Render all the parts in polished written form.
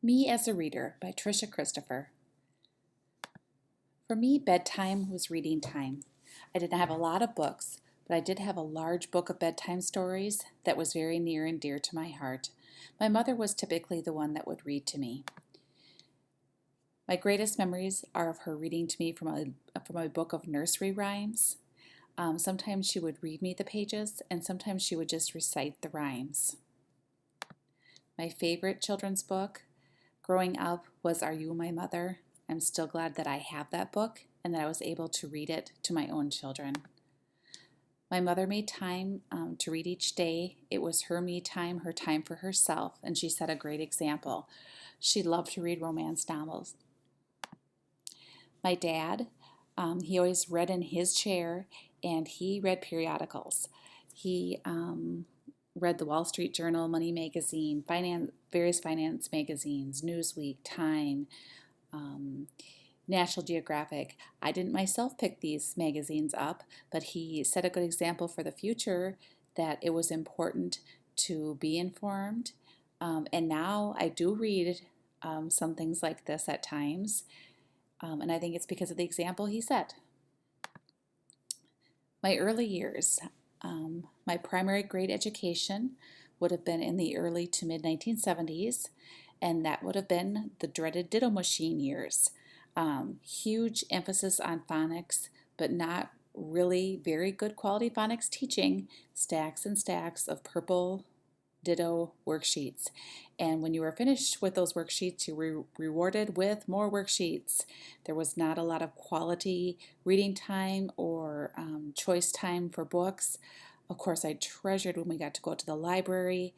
Me as a Reader by Tricia Christopher. For me, bedtime was reading time. I didn't have a lot of books, but I did have a large book of bedtime stories that was very near and dear to my heart. My mother was typically the one that would read to me. My greatest memories are of her reading to me from a book of nursery rhymes. Sometimes she would read me the pages, and sometimes she would just recite the rhymes. My favorite children's book growing up was Are You My Mother? I'm still glad that I have that book and that I was able to read it to my own children. My mother made time to read each day. It was her me time, her time for herself, and she set a great example. She loved to read romance novels. My dad, he always read in his chair and he read periodicals. He read the Wall Street Journal, Money Magazine, various finance magazines, Newsweek, Time, National Geographic. I didn't myself pick these magazines up, but he set a good example for the future that it was important to be informed. And now I do read some things like this at times, and I think it's because of the example he set. My early years, my primary grade education would have been in the early to mid 1970s, and that would have been the dreaded ditto machine years. Huge emphasis on phonics, but not really very good quality phonics teaching, stacks and stacks of purple ditto worksheets. And when you were finished with those worksheets, you were rewarded with more worksheets. There was not a lot of quality reading time or choice time for books. Of course, I treasured when we got to go to the library,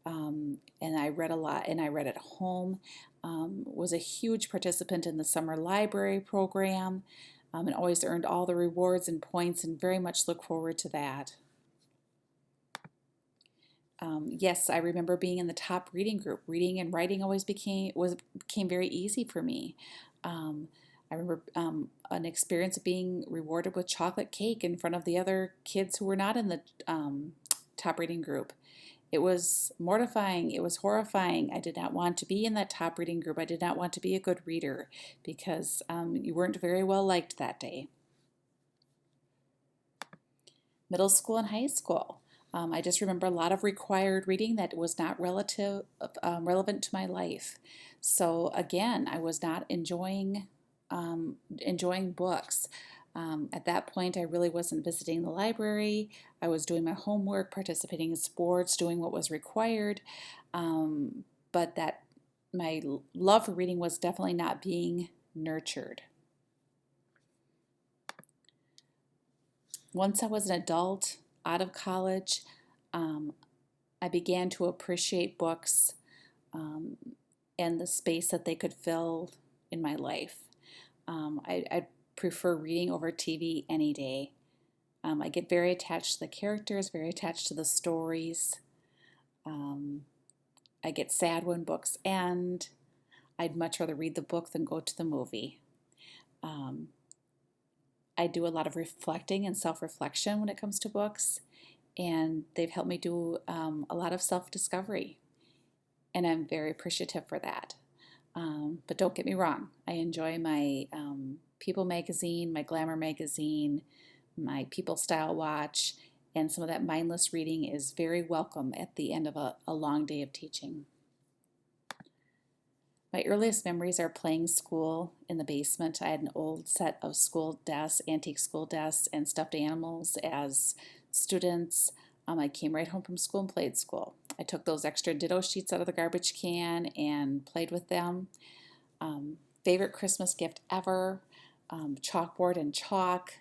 and I read a lot, and I read at home. Was a huge participant in the summer library program, and always earned all the rewards and points, and very much look forward to that. Yes, I remember being in the top reading group. Reading and writing always became very easy for me. I remember an experience of being rewarded with chocolate cake in front of the other kids who were not in the top reading group. It was mortifying. It was horrifying. I did not want to be in that top reading group. I did not want to be a good reader because you weren't very well liked that day. Middle school and high school. I just remember a lot of required reading that was not relevant to my life. So again, I was not enjoying books. At that point, I really wasn't visiting the library. I was doing my homework, participating in sports, doing what was required. But that my love for reading was definitely not being nurtured. Once I was an adult, out of college, um, I began to appreciate books um, and the space that they could fill in my life. I prefer reading over TV any day. I get very attached to the characters, very attached to the stories. Um, I get sad when books end. I'd much rather read the book than go to the movie. Um, I do a lot of reflecting and self reflection when it comes to books, and they've helped me do a lot of self discovery, and I'm very appreciative for that. But don't get me wrong, I enjoy my People magazine, my Glamour magazine, my People Style Watch, and some of that mindless reading is very welcome at the end of a long day of teaching. My earliest memories are playing school in the basement. I had an old set of school desks, antique school desks, and stuffed animals as students. I came right home from school and played school. I took those extra ditto sheets out of the garbage can and played with them. Favorite Christmas gift ever, chalkboard and chalk.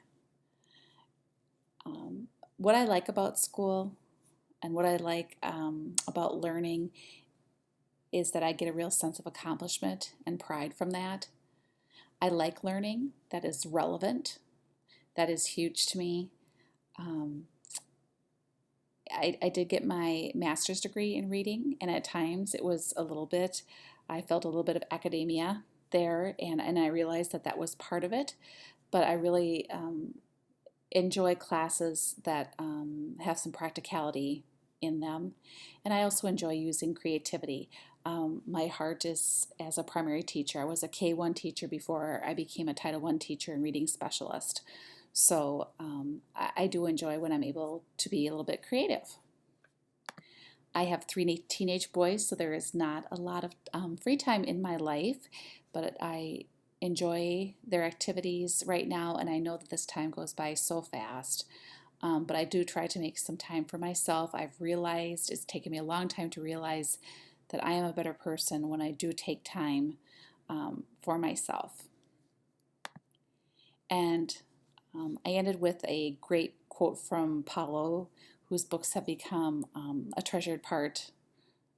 What I like about school and what I like about learning is that I get a real sense of accomplishment and pride from that. I like learning that is relevant. That is huge to me. Um, I did get my master's degree in reading, and at times I felt a little bit of academia there, and I realized that that was part of it. But I really enjoy classes that have some practicality in them. And I also enjoy using creativity. My heart is as a primary teacher. I was a K-1 teacher before I became a Title I teacher and reading specialist. So I do enjoy when I'm able to be a little bit creative. I have three teenage boys, so there is not a lot of free time in my life, but I enjoy their activities right now, and I know that this time goes by so fast. But I do try to make some time for myself. I've realized it's taken me a long time to realize that I am a better person when I do take time for myself. And I ended with a great quote from Paulo, whose books have become a treasured part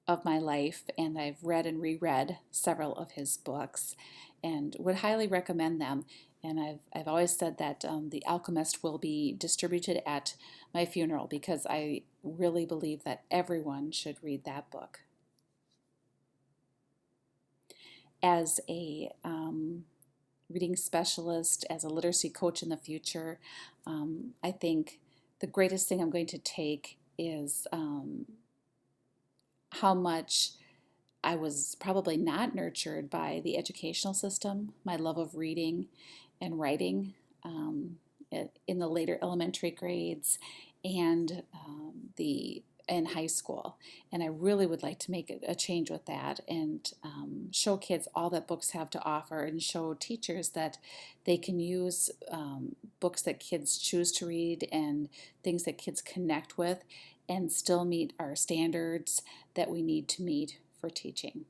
of my life, and I've read and reread several of his books and would highly recommend them. And I've always said that The Alchemist will be distributed at my funeral because I really believe that everyone should read that book. As a reading specialist, as a literacy coach in the future, I think the greatest thing I'm going to take is how much I was probably not nurtured by the educational system, my love of reading and writing in the later elementary grades and the in high school. And I really would like to make a change with that and show kids all that books have to offer and show teachers that they can use books that kids choose to read and things that kids connect with and still meet our standards that we need to meet for teaching.